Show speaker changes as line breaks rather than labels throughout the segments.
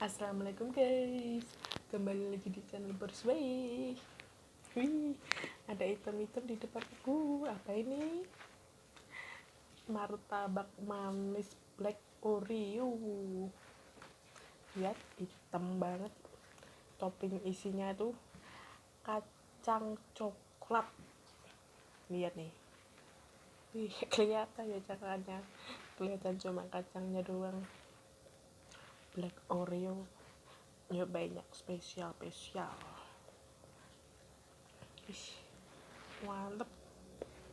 Assalamualaikum guys, kembali lagi di channel Bersway. Wih, ada item-item di depan aku. Apa ini? Martabak manis black Oreo. Lihat, hitam banget. Topping isinya tuh kacang coklat. Lihat nih. Wih, kelihatan ya cangkangnya. Kelihatan cuma kacangnya doang. Black Oreo. Ya banyak spesial. Ih, mantep.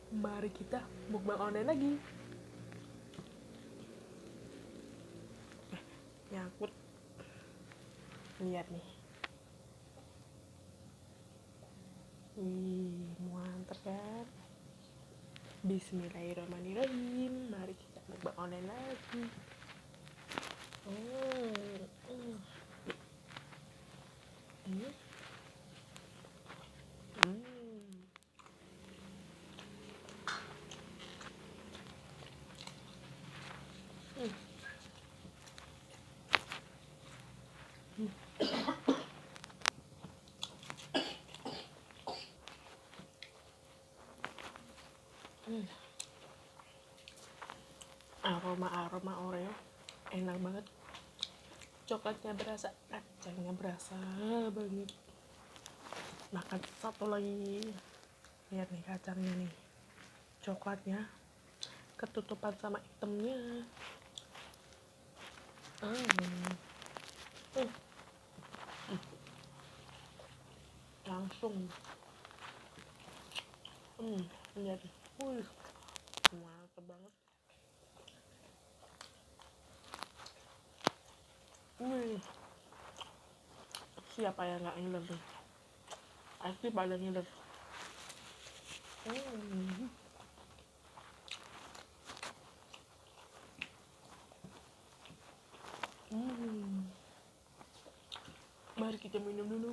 Mari kita mukbang online lagi. Nyangkut. Lihat nih. Wih, mantep kan? Bismillahirrahmanirrahim. Mari kita mukbang online lagi. Hmm. Aroma Oreo enak banget. Coklatnya berasa, kacangnya berasa banget. Makan satu lagi. Lihat nih kacangnya nih, coklatnya ketutupan sama hitamnya. Langsung lihat, mantap banget. Siapa yang nggak ngiler nih? Pasti pada ngiler. Mari kita minum dulu.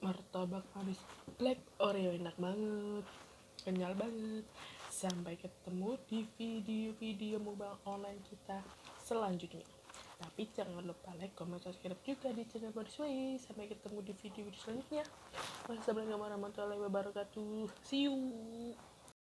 Martabak manis black Oreo enak banget, kenyal banget. Sampai ketemu di video-video mukbang online kita selanjutnya. Tapi jangan lupa like, comment, subscribe juga di channel Bersway. Sampai ketemu di video selanjutnya. Wassalamualaikum warahmatullahi wabarakatuh. See you.